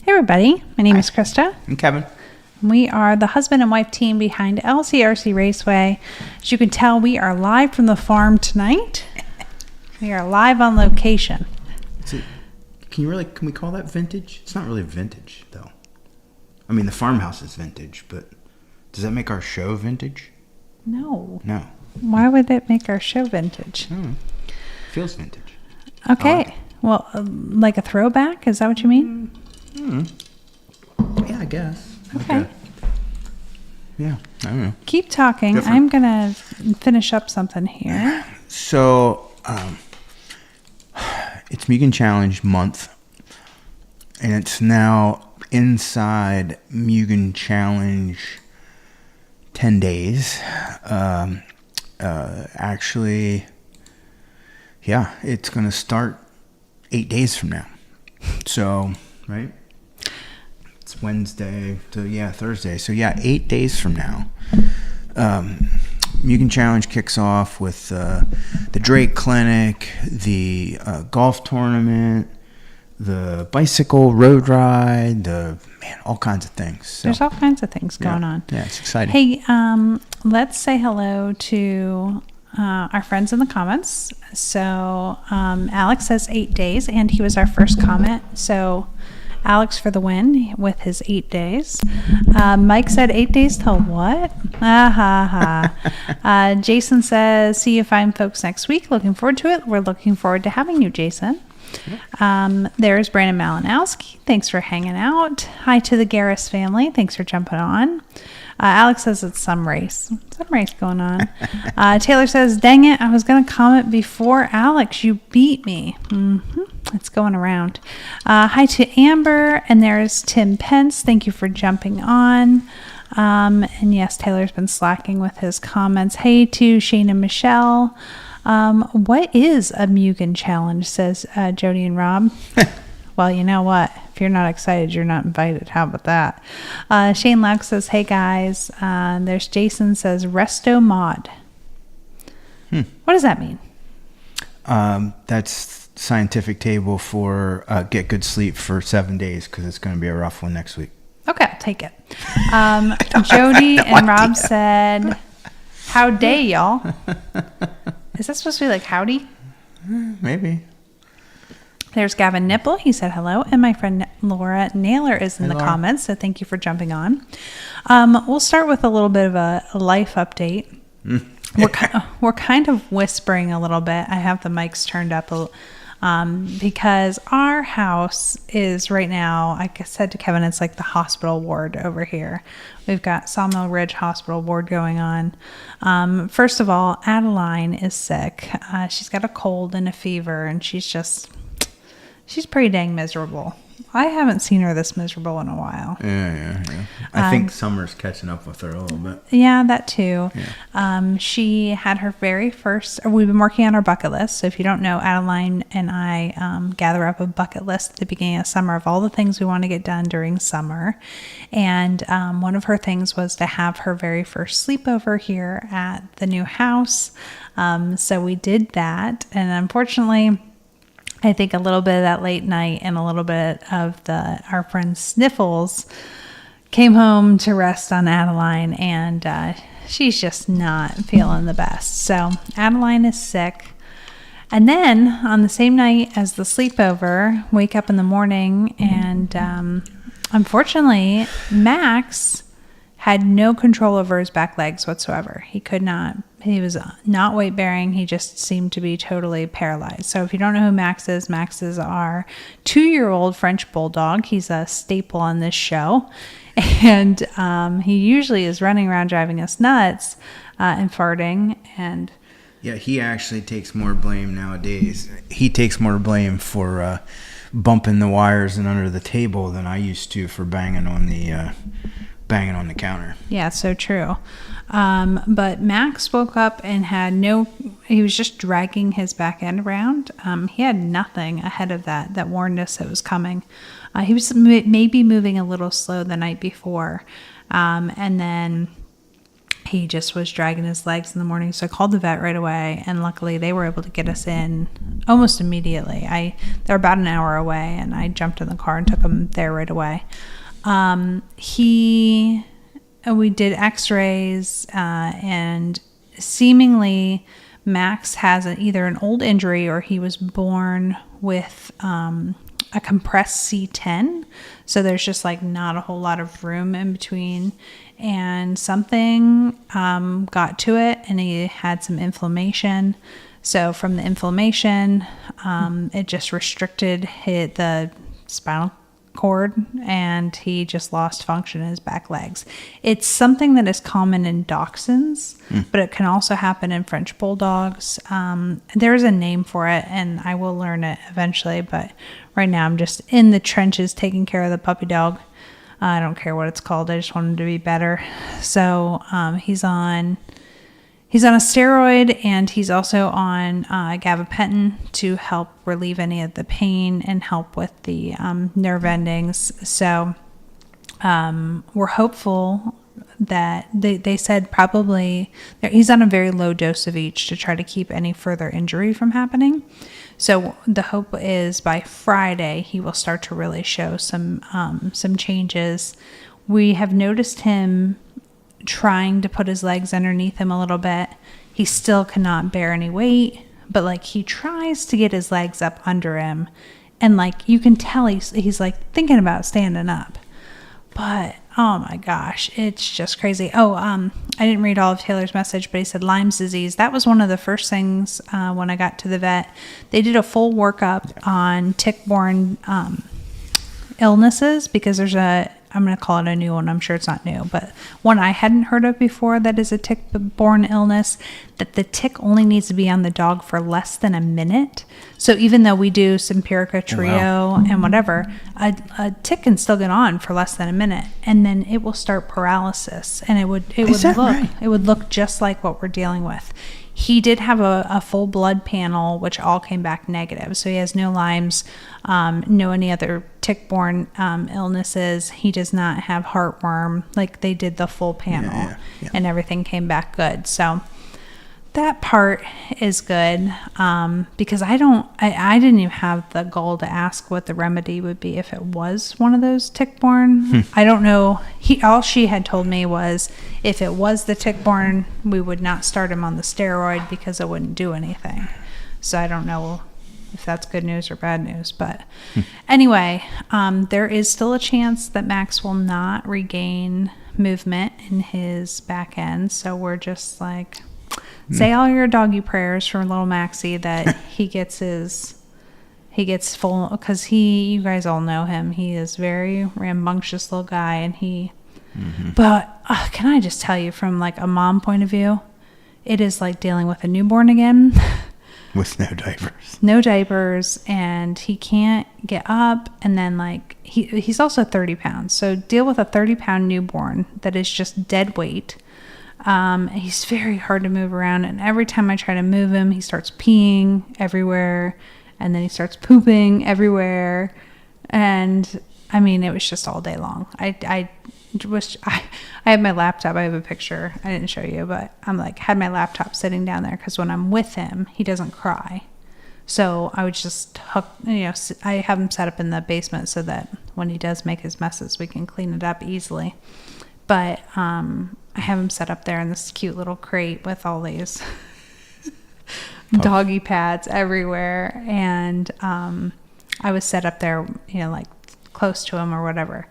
Hey everybody, my name is Christa. I'm Kevin. We are the husband and wife team behind LCRC Raceway. As you can tell, we are live from the farm tonight. We are live on location. Can we call that vintage? It's not really vintage though. I mean, the farmhouse is vintage, but does that make our show vintage? No. Why would it make our show vintage? Feels vintage. Okay. Well, like a throwback? Is that what you mean? Yeah, I guess. Okay. Yeah, I don't know. Keep talking. Different. I'm going to finish up something here. So, it's Mugen Challenge month, and it's now inside Mugen Challenge 10 days. Actually, yeah, it's going to start 8 days from now. So, right? It's Wednesday to, Thursday. So, 8 days from now. Mugen Challenge kicks off with the Drake Clinic, the golf tournament, the bicycle road ride, all kinds of things. So, there's all kinds of things going on. Yeah, it's exciting. Hey, let's say hello to our friends in the comments. So Alex says 8 days, and he was our first comment. So Alex for the win with his 8 days. Mike said 8 days till what? Jason says, see you fine folks next week. Looking forward to it. We're looking forward to having you, Jason. There's Brandon Malinowski. Thanks for hanging out. Hi to the Garris family. Thanks for jumping on. Alex says it's some race going on. Taylor says, dang it, I was going to comment before Alex. You beat me. It's going around. Hi to Amber, and there's Tim Pence. Thank you for jumping on. And yes, Taylor's been slacking with his comments. Hey to Shane and Michelle. What is a Mugen challenge, says Jody and Rob. Well, you know what? If you're not excited, you're not invited. How about that? Shane Lack says, hey guys. There's Jason says, resto mod. What does that mean? That's scientific table for get good sleep for 7 days, because it's going to be a rough one next week. Okay, I'll take it. Jody and Rob said, how day, y'all? Is that supposed to be like howdy? Maybe. There's Gavin Nipple. He said hello. And my friend Laura Naylor is in the comments. So thank you for jumping on. We'll start with a little bit of a life update. We're kind of whispering a little bit. I have the mics turned up because our house is right now, like I said to Kevin, it's like the hospital ward over here. We've got Sawmill Ridge Hospital ward going on. First of all, Adeline is sick. She's got a cold and a fever, and she's pretty dang miserable. I haven't seen her this miserable in a while. Yeah. I think summer's catching up with her a little bit. Yeah, that too. Yeah. She had her very first, we've been working on our bucket list. So if you don't know, Adeline and I gather up a bucket list at the beginning of summer of all the things we want to get done during summer. And one of her things was to have her very first sleepover here at the new house. So we did that. And unfortunately, I think a little bit of that late night and a little bit of our friend Sniffles came home to rest on Adeline, and she's just not feeling the best. So Adeline is sick. And then on the same night as the sleepover, wake up in the morning, and unfortunately, Max had no control over his back legs whatsoever. He was not weight bearing. He just seemed to be totally paralyzed. So if you don't know who Max is our 2-year-old French bulldog. He's a staple on this show. And he usually is running around driving us nuts and farting. And yeah, he actually takes more blame nowadays. He takes more blame for bumping the wires and under the table than I used to for banging on the counter. Yeah, so true. But Max woke up and he was just dragging his back end around. He had nothing ahead of that warned us it was coming. He was maybe moving a little slow the night before. And then he just was dragging his legs in the morning. So I called the vet right away, and luckily they were able to get us in almost immediately. They're about an hour away, and I jumped in the car and took him there right away. We did x-rays, and seemingly Max has either an old injury or he was born with a compressed C10. So there's just like not a whole lot of room in between, and something got to it, and he had some inflammation. So from the inflammation, it just restricted the spinal cord, and he just lost function in his back legs. It's something that is common in dachshunds, but it can also happen in French bulldogs. There's a name for it, and I will learn it eventually, but right now I'm just in the trenches taking care of the puppy dog. I don't care what it's called. I just want him to be better. So he's on a steroid, and he's also on gabapentin to help relieve any of the pain and help with the nerve endings. So we're hopeful that they said probably he's on a very low dose of each to try to keep any further injury from happening. So the hope is by Friday he will start to really show some changes. We have noticed him trying to put his legs underneath him a little bit. He still cannot bear any weight, but like he tries to get his legs up under him, and like you can tell he's like thinking about standing up. But oh my gosh, it's just crazy. I didn't read all of Taylor's message, but he said Lyme's disease. That was one of the first things when I got to the vet. They did a full workup on tick-borne illnesses, because there's I'm going to call it a new one. I'm sure it's not new, but one I hadn't heard of before that is a tick-borne illness, that the tick only needs to be on the dog for less than a minute. So even though we do Simparica Trio and whatever, a tick can still get on for less than a minute, and then it will start paralysis, and it would look just like what we're dealing with. He did have a full blood panel, which all came back negative. So he has no Lyme's, no any other tick-borne illnesses. He does not have heartworm. Like, they did the full panel, and everything came back good. So that part is good, because I didn't even have the goal to ask what the remedy would be if it was one of those tick-borne. I don't know. All she had told me was if it was the tick-borne, we would not start him on the steroid because it wouldn't do anything. So I don't know if that's good news or bad news. But anyway, there is still a chance that Max will not regain movement in his back end. So we're just like, say all your doggy prayers for little Maxie that he gets full, because you guys all know him. He is very rambunctious little guy, and but can I just tell you, from like a mom point of view, it is like dealing with a newborn again. With no diapers, and he can't get up, and then like he's also 30 pounds. So deal with a 30-pound newborn that is just dead weight. He's very hard to move around, and every time I try to move him, he starts peeing everywhere, and then he starts pooping everywhere. And I mean, it was just all day long. I had my laptop. I have a picture. I didn't show you, but I'm like, had my laptop sitting down there, because when I'm with him, he doesn't cry. So I would just I have him set up in the basement so that when he does make his messes, we can clean it up easily. But I have him set up there in this cute little crate with all these doggy pads everywhere. And I was set up there, like close to him or whatever.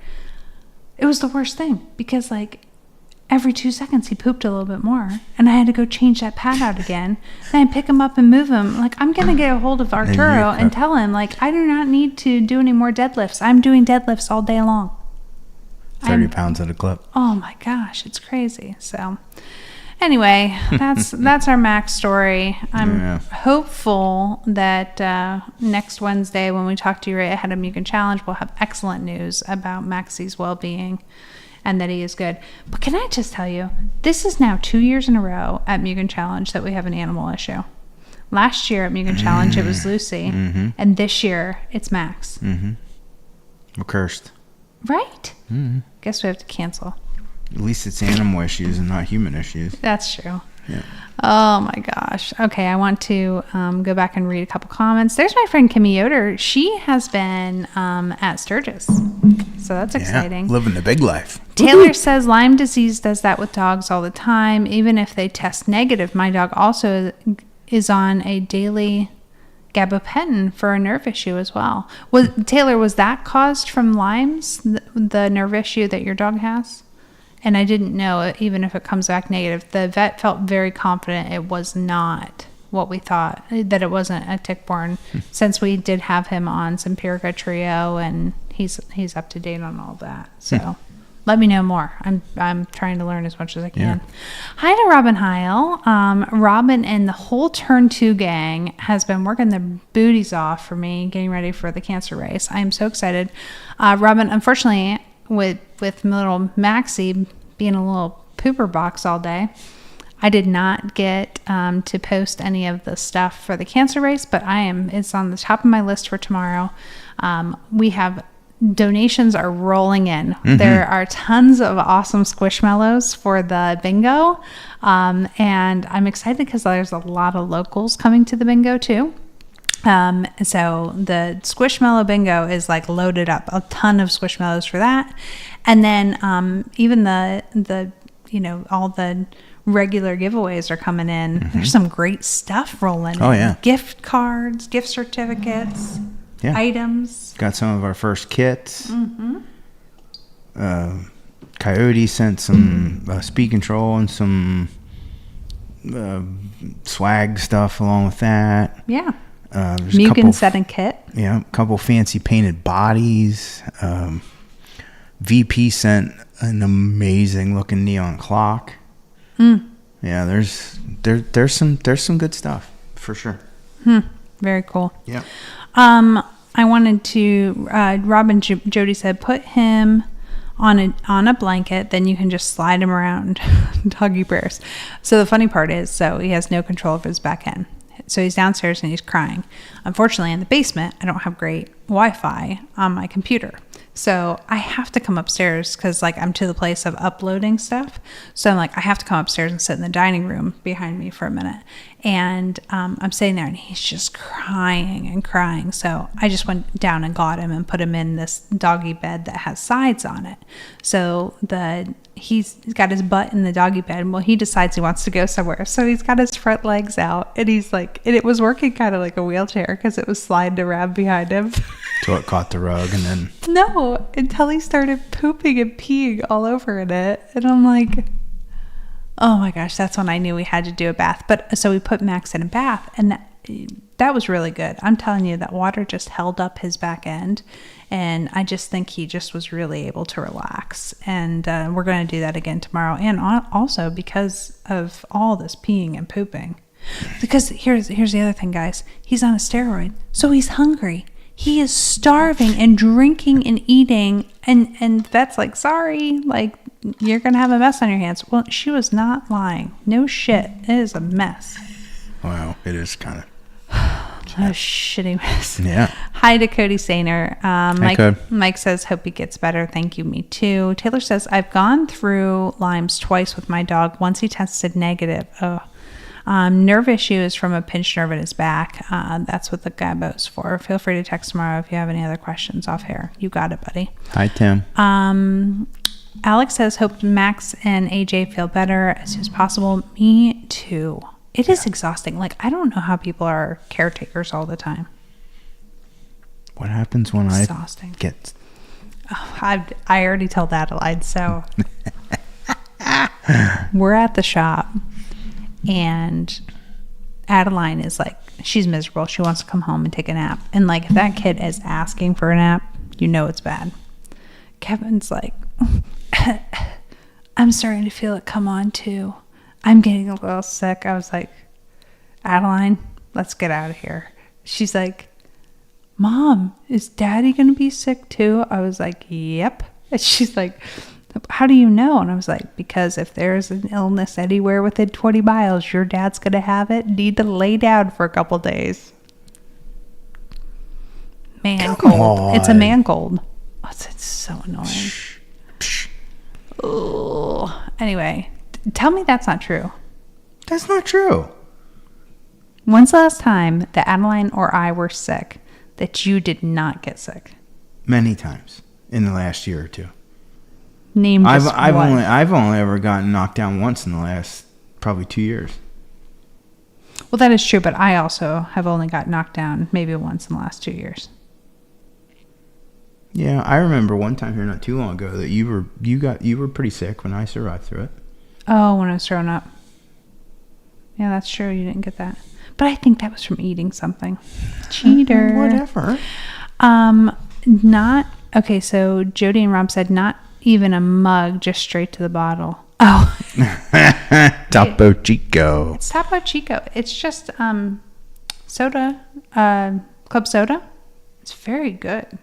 It was the worst thing, because like every 2 seconds he pooped a little bit more, and I had to go change that pad out again. Then I pick him up and move him. Like, I'm going to get a hold of Arturo and tell him, like, I do not need to do any more deadlifts. I'm doing deadlifts all day long. 30 pounds at a clip. Oh my gosh, it's crazy. So anyway, that's our Max story. I'm hopeful that next Wednesday, when we talk to you right ahead of Mugen Challenge, we'll have excellent news about Maxie's well-being and that he is good. But can I just tell you, this is now 2 years in a row at Mugen Challenge that we have an animal issue. Last year at Mugen Challenge, it was Lucy, and this year it's Max. We're cursed. Right? Guess we have to cancel. At least it's animal issues and not human issues. That's true. Yeah. Oh my gosh. Okay, I want to go back and read a couple comments. There's my friend Kimmy Yoder. She has been at Sturgis, so that's exciting. Living the big life. Taylor says Lyme disease does that with dogs all the time, even if they test negative. My dog also is on a daily gabapentin for a nerve issue as well. Taylor, was that caused from Lyme's, the nerve issue that your dog has? And I didn't know, even if it comes back negative. The vet felt very confident it was not what we thought, that it wasn't a tick-borne, since we did have him on some Simparica Trio, and he's up to date on all that. So let me know more. I'm trying to learn as much as I can. Yeah. Hi to Robin Heil. Robin and the whole Turn 2 gang has been working their booties off for me, getting ready for the cancer race. I am so excited. Robin, unfortunately, with little Maxie being a little pooper box all day, I did not get to post any of the stuff for the cancer race, but it's on the top of my list for tomorrow. We have donations are rolling in. Mm-hmm. There are tons of awesome Squishmallows for the bingo. And I'm excited because there's a lot of locals coming to the bingo too. So the Squishmallow bingo is like loaded up, a ton of Squishmallows for that. And then, even the, all the regular giveaways are coming in. Mm-hmm. There's some great stuff rolling. Oh, yeah. Gift cards, gift certificates, items. Got some of our first kits. Mm-hmm. Coyote sent some speed control and some swag stuff along with that. Yeah. Mugen set and kit. Yeah, a couple fancy painted bodies. VP sent an amazing looking neon clock. Yeah, there's some good stuff for sure. Very cool. Yeah. I wanted to. Robin Jody said, put him on a blanket, then you can just slide him around. Doggy bears. So the funny part is, he has no control of his back end. So he's downstairs and he's crying. Unfortunately, in the basement, I don't have great Wi-Fi on my computer. So I have to come upstairs because I'm to the place of uploading stuff. So I'm I have to come upstairs and sit in the dining room behind me for a minute. And I'm sitting there and he's just crying and crying. So I just went down and got him and put him in this doggy bed that has sides on it. So he's got his butt in the doggy bed. Well, he decides he wants to go somewhere. So he's got his front legs out and he's and it was working kind of like a wheelchair because it was sliding around behind him. So it caught the rug and then... No, until he started pooping and peeing all over in it. And I'm like, oh my gosh, that's when I knew we had to do a bath. But so we put Max in a bath and that was really good. I'm telling you, that water just held up his back end. And I just think he just was really able to relax. And we're going to do that again tomorrow. And also because of all this peeing and pooping. Because here's the other thing, guys. He's on a steroid. So he's hungry. He is starving and drinking and eating. And the vet's like, sorry, you're going to have a mess on your hands. Well, she was not lying. No shit. It is a mess. Wow, it is kind of... A shitty mess. Yeah. Hi to Cody Sainer. Cody. Mike says, hope he gets better. Thank you. Me too. Taylor says, I've gone through Lyme's twice with my dog. Once he tested negative. Nerve issue is from a pinched nerve in his back. That's what the Gabo's for. Feel free to text tomorrow if you have any other questions off here. You got it, buddy. Hi, Tim. Alex says, hope Max and AJ feel better as soon as possible. Me too. It is exhausting. I don't know how people are caretakers all the time. What happens when exhausting. I get... Oh, I already told Adeline, so... We're at the shop, and Adeline is she's miserable. She wants to come home and take a nap. And if that kid is asking for a nap, you know it's bad. Kevin's I'm starting to feel it come on too. I'm getting a little sick. I was like, Adeline, let's get out of here. She's like, Mom, is Daddy going to be sick too? I was like, yep. And she's like, how do you know? And I was like, because if there's an illness anywhere within 20 miles, your dad's going to have it. Need to lay down for a couple days. Man cold. It's a man cold. Oh, it's so annoying. Oh. Anyway, tell me that's not true. That's not true. When's the last time that Adeline or I were sick that you did not get sick? Many times in the last year or two. Name just I've one. I've only ever gotten knocked down once in the last probably 2 years. Well, that is true, but I also have only got knocked down maybe once in the last 2 years. Yeah, I remember one time here not too long ago that you were pretty sick when I survived through it. Oh, when I was throwing up. Yeah, that's true. You didn't get that. But I think that was from eating something. Cheater. Whatever. Not okay. So Jody and Rob said not even a mug, just straight to the bottle. Oh, Topo Chico. it's Topo Chico. It's just soda, club soda. It's very good.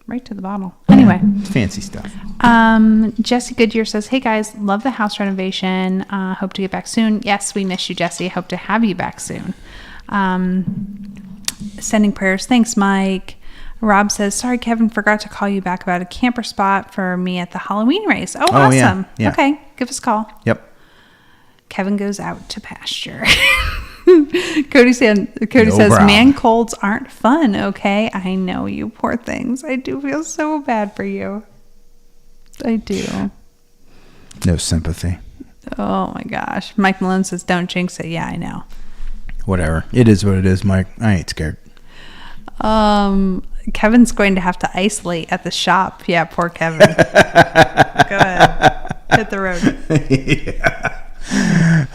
Right to the bottle. Anyway, Fancy stuff. Jesse Goodyear says, "Hey guys, love the house renovation. Hope to get back soon." Yes, we miss you, Jesse. Hope to have you back soon. Sending prayers. Thanks, Mike. Rob says, "Sorry, Kevin, forgot to call you back about a camper spot for me at the Halloween race." Oh, awesome. Yeah. Okay, give us a call. Yep. Kevin goes out to pasture. Cody says, problem. "Man colds aren't fun, okay? I know, you poor things. I do feel so bad for you. I do." No sympathy. Oh my gosh. Mike Malone says, "Don't jinx it." Yeah, I know. Whatever. It is what it is, Mike. I ain't scared. Kevin's going to have to isolate at the shop. Yeah, poor Kevin. Go ahead. Hit the road. Yeah.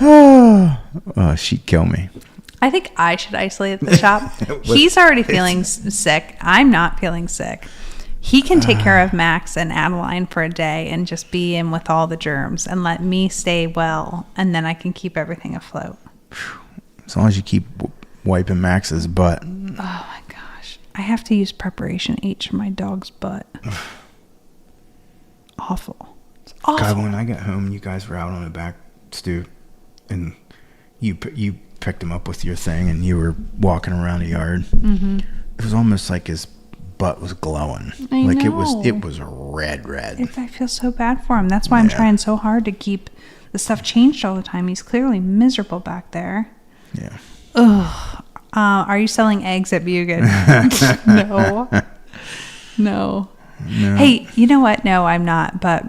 Oh, she'd kill me. I think I should isolate at the shop. He's already feeling sick. I'm not feeling sick. He can take care of Max and Adeline for a day and just be in with all the germs and let me stay well, and then I can keep everything afloat. As long as you keep wiping Max's butt. Oh my gosh. I have to use Preparation H for my dog's butt. Awful. It's awful. God, when I got home, you guys were out on the back stoop, and you picked him up with your thing, and you were walking around the yard. Mm-hmm. It was almost like his butt was glowing. I like know. it was red. I feel so bad for him. That's why I'm trying so hard to keep the stuff changed all the time. He's clearly miserable back there. Yeah. Ugh. Are you selling eggs at Mugen? No. Hey, you know what? No, I'm not. But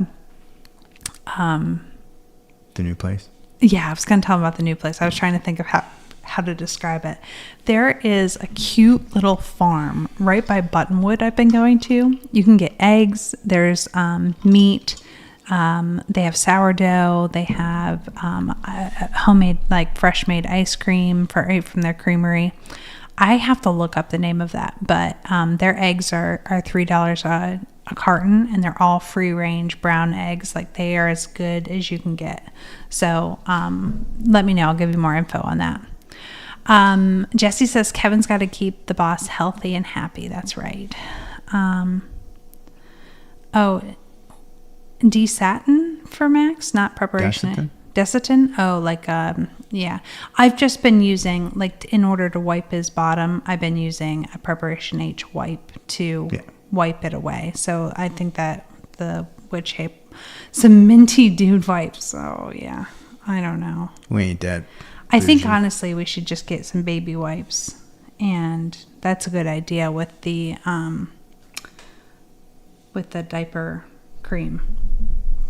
the new place? Yeah, I was going to tell him about the new place. I was trying to think of how to describe it. There is a cute little farm right by Buttonwood I've been going to. You can get eggs. There's meat. They have sourdough. They have homemade, like fresh made ice cream from their creamery. I have to look up the name of that, but their eggs are $3 a carton, and they're all free range brown eggs. Like, they are as good as you can get. So let me know. I'll give you more info on that. Jesse says Kevin's got to keep the boss healthy and happy. That's right. Desatin for Max, not Preparation. Desitin? Oh, like, yeah. I've just been using, like, in order to wipe his bottom, I've been using a Preparation H wipe to wipe it away. So I think that the witch hape, some minty dude wipes. Oh, yeah. I don't know. We ain't dead. I think, honestly, we should just get some baby wipes. And that's a good idea with the diaper cream.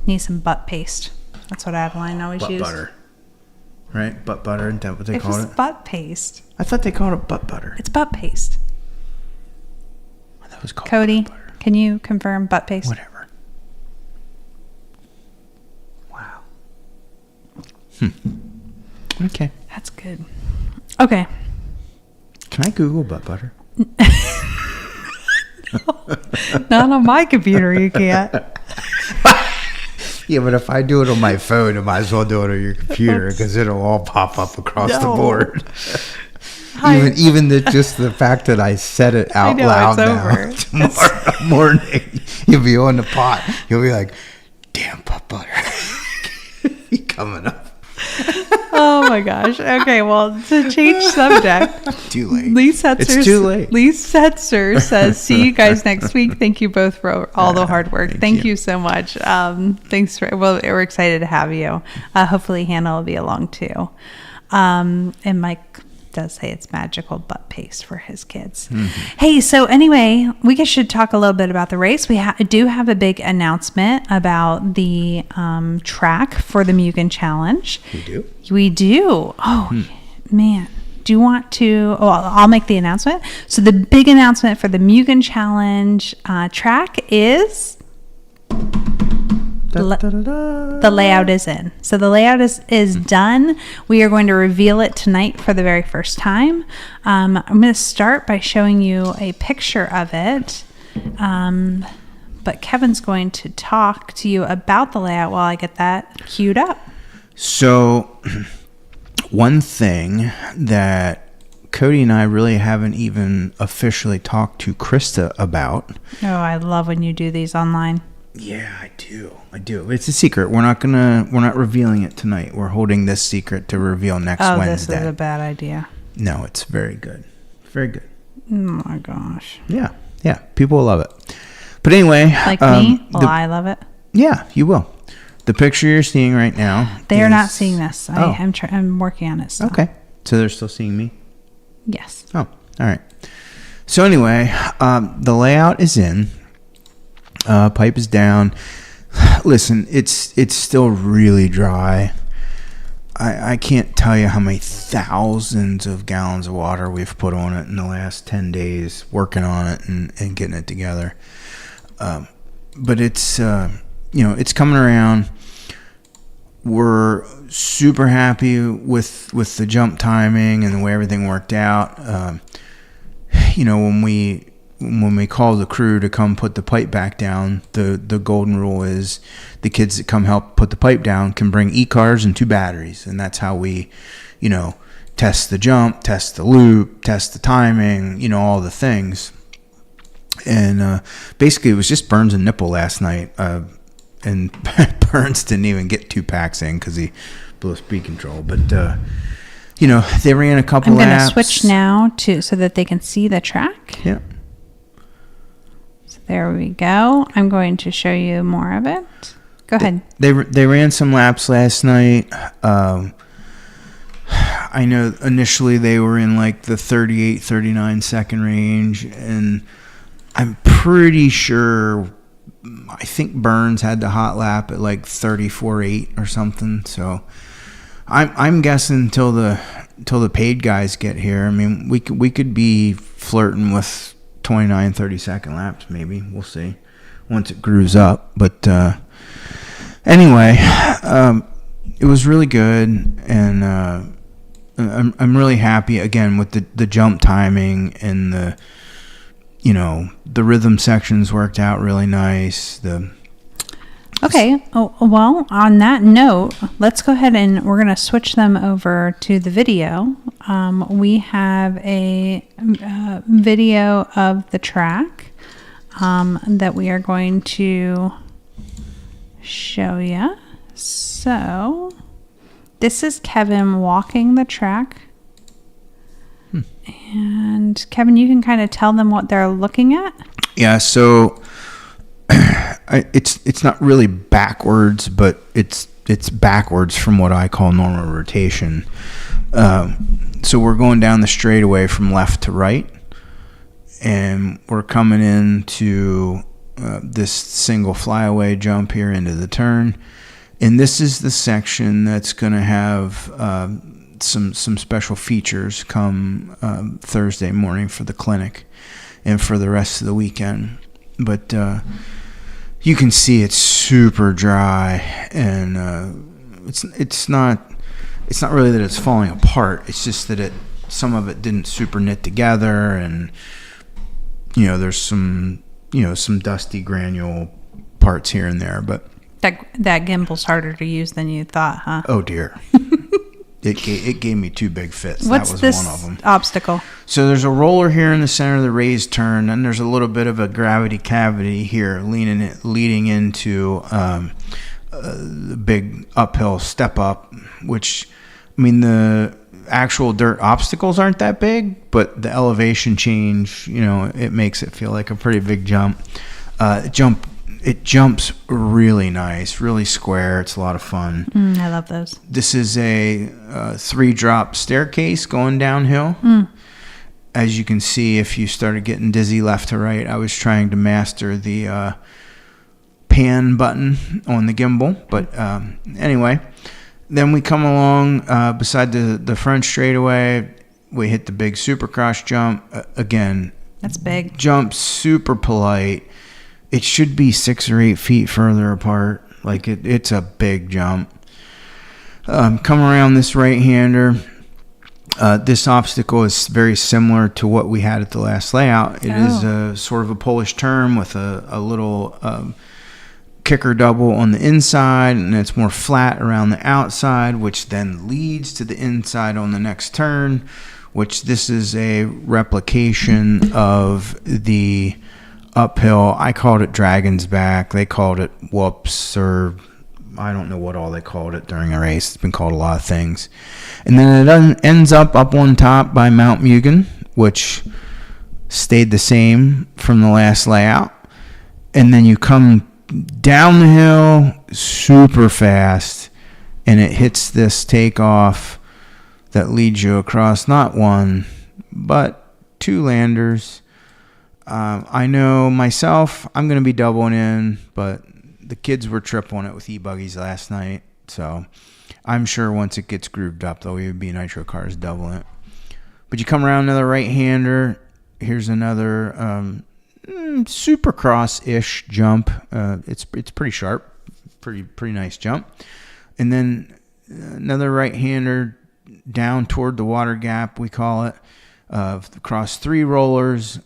Need some butt paste. That's what Adeline always uses. Butt butter. Right? Butt butter, isn't that what they call it? It's butt paste. I thought they called it butt butter. It's butt paste. That was called Cody, butt butter. can you confirm butt paste? Whatever. Wow. Okay. That's good. Okay. Can I Google butt butter? Not on my computer, you can't. Yeah, but if I do it on my phone, I might as well do it on your computer, because it'll all pop up across the board. Even just the fact that I said it out loud now, tomorrow morning, you'll be on the pot. You'll be like, damn, butt butter. Be coming up. Oh my gosh. Okay, well, to change subject. Too late. It's too late. Lee Setzer says, see you guys next week. Thank you both for all the hard work. Thank you so much. Thanks for, well, we're excited to have you. Hopefully Hannah will be along too. And Mike does say it's magical butt paste for his kids. Hey, so anyway, we should talk a little bit about the race. We do have a big announcement about the track for the Mugen Challenge. We do. Oh, man. Do you want to? Oh, I'll make the announcement. So the big announcement for the Mugen Challenge track is... The layout is in. So the layout is done. We are going to reveal it tonight for the very first time. I'm going to start by showing you a picture of it. But Kevin's going to talk to you about the layout while I get that queued up. So one thing that Cody and I really haven't even officially talked to Christa about. Oh, I love when you do these online. Yeah, I do. It's a secret. We're not revealing it tonight. We're holding this secret to reveal next Wednesday. This is a bad idea. No, it's very good. Very good. Oh my gosh. Yeah. People will love it. But anyway, like me? Well, I love it. Yeah, you will. The picture you're seeing right now. They are not seeing this. I'm working on it still. Okay. So they're still seeing me? Yes. Oh, all right. So anyway, the layout is in. Pipe is down. Listen, it's still really dry. I can't tell you how many thousands of gallons of water we've put on it in the last 10 days working on it and getting it together. But it's it's coming around. We're super happy with the jump timing and the way everything worked out. When we call the crew to come put the pipe back down, the golden rule is the kids that come help put the pipe down can bring e-cars and 2 batteries. And that's how we, test the jump, test the loop, test the timing, all the things. And basically it was just Burns and Nipple last night. And Burns didn't even get 2 packs in because he blew a speed control. But, they ran a couple laps. I'm going to switch now so that they can see the track. Yeah. There we go. I'm going to show you more of it. Go ahead. They ran some laps last night. I know initially they were in like the 38, 39 second range, and I'm pretty sure I think Burns had the hot lap at like 34.8 or something. So I'm guessing till the paid guys get here. I mean, we could be flirting with 29, 30 second laps, maybe. We'll see once it grooves up. But anyway, it was really good, and I'm really happy again with the jump timing and the rhythm sections worked out really nice. Okay. Oh, well, on that note, let's go ahead and we're going to switch them over to the video. We have a video of the track that we are going to show you. So this is Kevin walking the track. And Kevin, you can kind of tell them what they're looking at. Yeah, so it's not really backwards, but it's backwards from what I call normal rotation. So we're going down the straightaway from left to right, and we're coming into this single flyaway jump here into the turn. And this is the section that's going to have some special features come Thursday morning for the clinic and for the rest of the weekend. But you can see it's super dry, and it's not really that it's falling apart. It's just that some of it didn't super knit together, and there's some dusty granule parts here and there. But that gimbal's harder to use than you thought, huh? Oh dear. It gave me 2 big fits. What's that was this one of them. Obstacle? So there's a roller here in the center of the raised turn, and there's a little bit of a gravity cavity here leading into the big uphill step up, which I mean, the actual dirt obstacles aren't that big, but the elevation change, it makes it feel like a pretty big jump. It jumps really nice, really square. It's a lot of fun. I love those. This is a 3-drop staircase going downhill. As you can see, if you started getting dizzy left to right, I was trying to master the pan button on the gimbal. But anyway, then we come along beside the front straightaway. We hit the big Supercross jump. Again, that's big. Jump super polite. It should be 6 or 8 feet further apart. Like it's a big jump. Come around this right-hander. This obstacle is very similar to what we had at the last layout. It is a sort of a Polish turn with a little kicker double on the inside, and it's more flat around the outside, which then leads to the inside on the next turn, which this is a replication of the uphill. I called it Dragon's Back. They called it Whoops, or I don't know what all they called it during a race. It's been called a lot of things. And then it ends up on top by Mount Mugen, which stayed the same from the last layout. And then you come down the hill super fast, and it hits this takeoff that leads you across not 1, but 2 landers. I know myself, I'm going to be doubling in, but the kids were tripling it with e-buggies last night, so I'm sure once it gets grooved up, there'll even be nitro cars doubling it. But you come around another right-hander. Here's another Supercross-ish jump. It's pretty sharp, pretty nice jump. And then another right-hander down toward the water gap, we call it, across 3 rollers.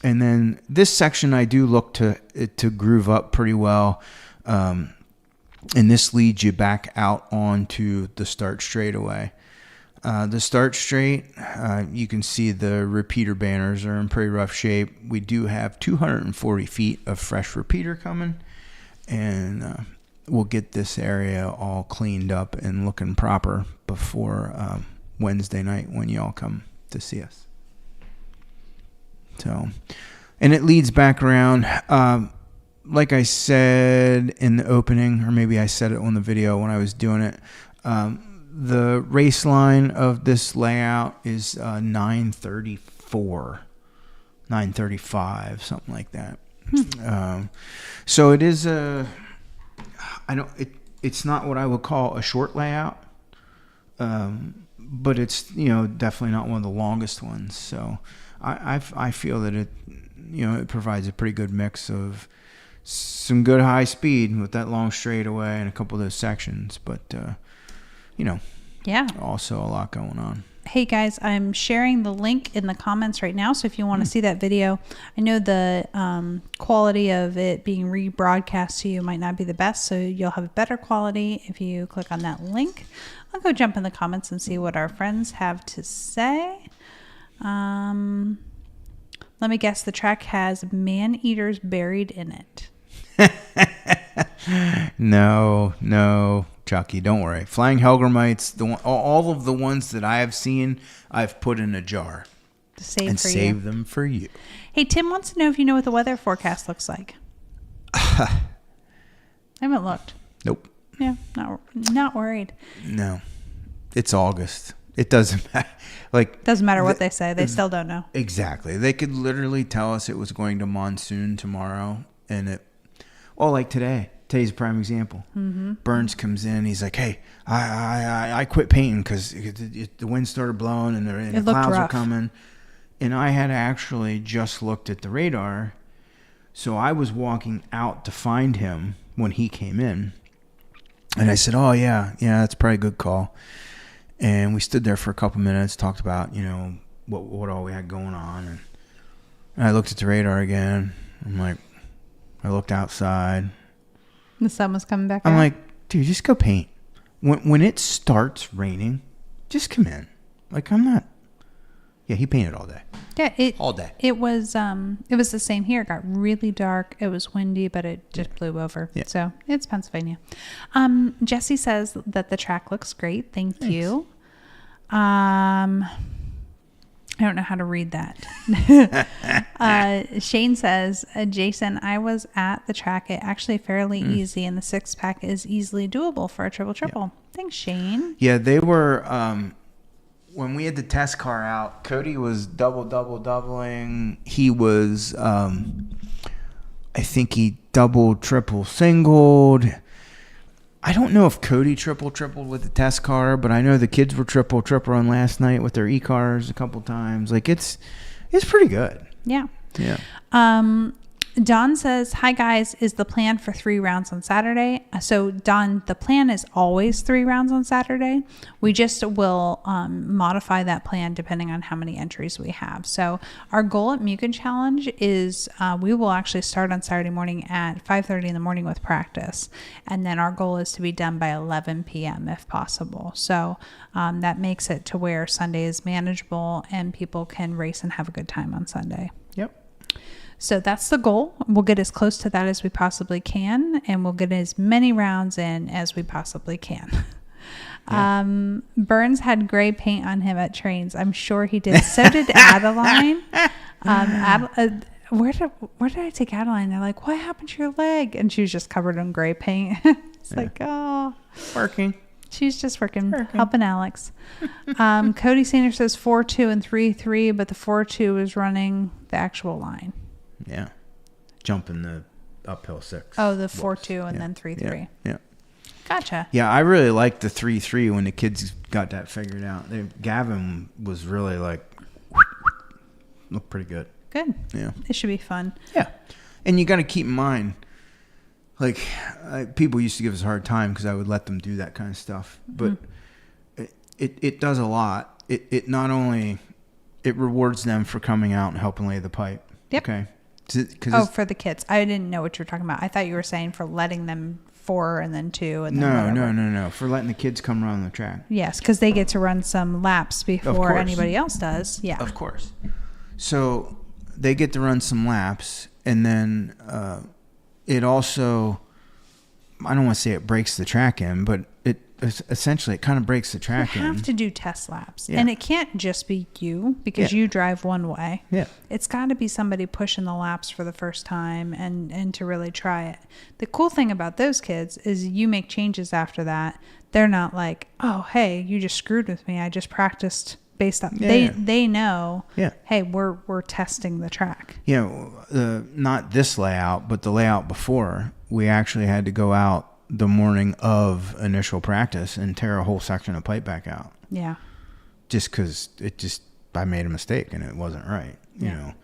And then this section I do look to groove up pretty well. And this leads you back out onto the start straightaway. The start straight, you can see the repeater banners are in pretty rough shape. We do have 240 feet of fresh repeater coming. And we'll get this area all cleaned up and looking proper before Wednesday night when y'all come to see us. So, and it leads back around. Like I said in the opening, or maybe I said it on the video when I was doing it, the race line of this layout is 934, 935, something like that. So it is it's not what I would call a short layout, but it's definitely not one of the longest ones. So I feel that it provides a pretty good mix of some good high speed with that long straightaway and a couple of those sections, but also a lot going on. Hey guys, I'm sharing the link in the comments right now, so if you want to see that video, I know the quality of it being rebroadcast to you might not be the best, so you'll have better quality if you click on that link. I'll go jump in the comments and see what our friends have to say. Let me guess, the track has man-eaters buried in it. No, Chucky, don't worry. Flying Helgramites, all of the ones that I have seen, I've put in a jar To save and for save you. them for you. Hey, Tim wants to know if you know what the weather forecast looks like. I haven't looked. Nope. Yeah, not worried. No, it's August. It doesn't matter. Doesn't matter what they say. They still don't know. Exactly. They could literally tell us it was going to monsoon tomorrow, and like today. Today's a prime example. Mm-hmm. Burns comes in. He's like, "Hey, I quit painting because the wind started blowing and the clouds were coming." And I had actually just looked at the radar, so I was walking out to find him when he came in, and I said, "Oh yeah, that's probably a good call." And we stood there for a couple minutes, talked about what all we had going on, and I looked at the radar again. I'm like, I looked outside. The sun was coming back out. I'm like, dude, just go paint. When it starts raining, just come in. I'm not. Yeah, he painted all day. Yeah, all day. It was the same here. It got really dark. It was windy, but it just blew over. Yeah. So it's Pennsylvania. Jesse says that the track looks great. Thanks. You. I don't know how to read that. Shane says, Jason, I was at the track. It actually fairly easy, and the 6-pack is easily doable for a triple. Yep. Thanks, Shane. Yeah, they were. When we had the test car out, Cody was doubling. He was, I think he doubled, triple, singled. I don't know if Cody tripled with the test car, but I know the kids were triple on last night with their e-cars a couple times. Like it's pretty good. Yeah. Yeah. Don says, hi guys, is the plan for 3 rounds on Saturday? So Don, the plan is always 3 rounds on Saturday. We just will modify that plan depending on how many entries we have. So our goal at Mugen Challenge is we will actually start on Saturday morning at 5:30 in the morning with practice. And then our goal is to be done by 11 p.m. if possible. So that makes it to where Sunday is manageable and people can race and have a good time on Sunday. Yep. So that's the goal. We'll get as close to that as we possibly can, and we'll get as many rounds in as we possibly can. Yeah. Burns had gray paint on him at trains. I'm sure he did. So did Adeline. Where did I take Adeline? They're like, what happened to your leg? And she was just covered in gray paint. It's like, oh. Working. She's just working, helping Alex. Cody Senior says 4-2 and 3-3, but the 4-2 is running the actual line. Yeah. Jumping the uphill 6. Oh, the 4-2 and then 3-3. Yeah. Gotcha. Yeah, I really liked the 3-3 when the kids got that figured out. Gavin was really like, looked pretty good. Good. Yeah. It should be fun. Yeah. And you got to keep in mind, like, people used to give us a hard time because I would let them do that kind of stuff. But it does a lot. It not only, it rewards them for coming out and helping lay the pipe. Yep. Okay. For the kids. I didn't know what you were talking about. I thought you were saying for letting them 4 and then 2 and then No. For letting the kids come around the track. Yes, because they get to run some laps before anybody else does. Yeah. Of course. So they get to run some laps, and then it also, I don't want to say it breaks the track in, but it essentially it kind of breaks the track in. You have to do test laps. Yeah. And it can't just be you because you drive one way. Yeah. It's got to be somebody pushing the laps for the first time and to really try it. The cool thing about those kids is you make changes after that. They're not like, oh, hey, you just screwed with me. I just practiced based on they know, hey, we're testing the track. Not this layout, but the layout before, we actually had to go out the morning of initial practice and tear a whole section of pipe back out. Yeah. Just because I made a mistake and it wasn't right, you know.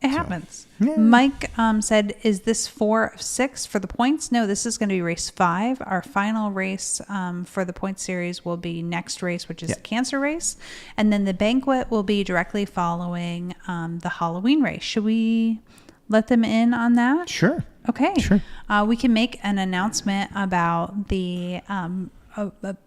It happens. Yeah. Mike said, is this 4 of 6 for the points? No, this is going to be race 5. Our final race for the point series will be next race, which is the cancer race. And then the banquet will be directly following the Halloween race. Should we let them in on that? Sure. Okay. Sure. We can make an announcement about the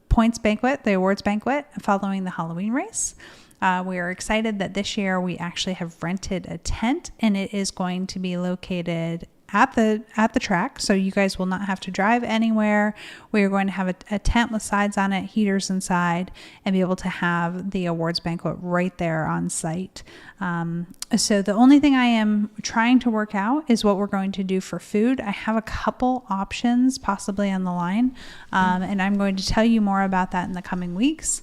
points banquet, the awards banquet following the Halloween race. We are excited that this year we actually have rented a tent, and it is going to be located at the track, so you guys will not have to drive anywhere. We are going to have a tent with sides on it, heaters inside, and be able to have the awards banquet right there on site. So the only thing I am trying to work out is what we're going to do for food. I have a couple options possibly on the line, and I'm going to tell you more about that in the coming weeks.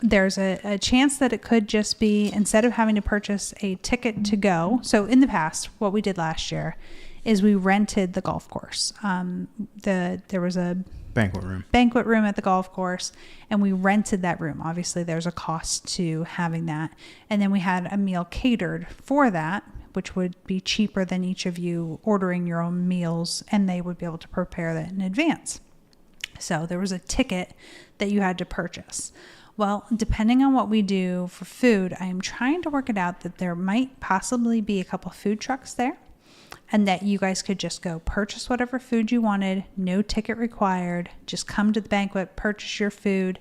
There's a chance that it could just be, instead of having to purchase a ticket to go. So in the past, what we did last year is we rented the golf course. There was a banquet room at the golf course, and we rented that room. Obviously, there's a cost to having that. And then we had a meal catered for that, which would be cheaper than each of you ordering your own meals, and they would be able to prepare that in advance. So there was a ticket that you had to purchase. Well, depending on what we do for food, I am trying to work it out that there might possibly be a couple food trucks there, and that you guys could just go purchase whatever food you wanted, no ticket required, just come to the banquet, purchase your food,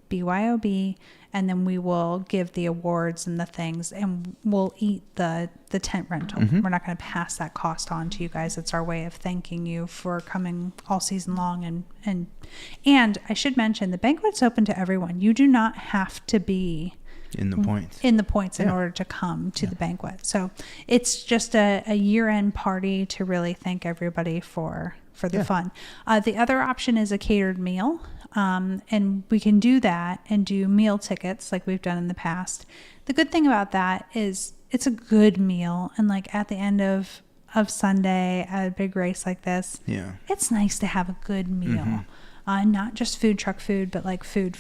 BYOB, and then we will give the awards and the things, and we'll eat the tent rental. We're not going to pass that cost on to you guys. It's our way of thanking you for coming all season long. And I should mention, the banquet's open to everyone. You do not have to be in the points in order to come to the banquet. So it's just a year-end party to really thank everybody for the fun. The other option is a catered meal. And we can do that and do meal tickets like we've done in the past. The good thing about that is it's a good meal. And like at the end of Sunday at a big race like this, it's nice to have a good meal. Not just food truck food, but like food.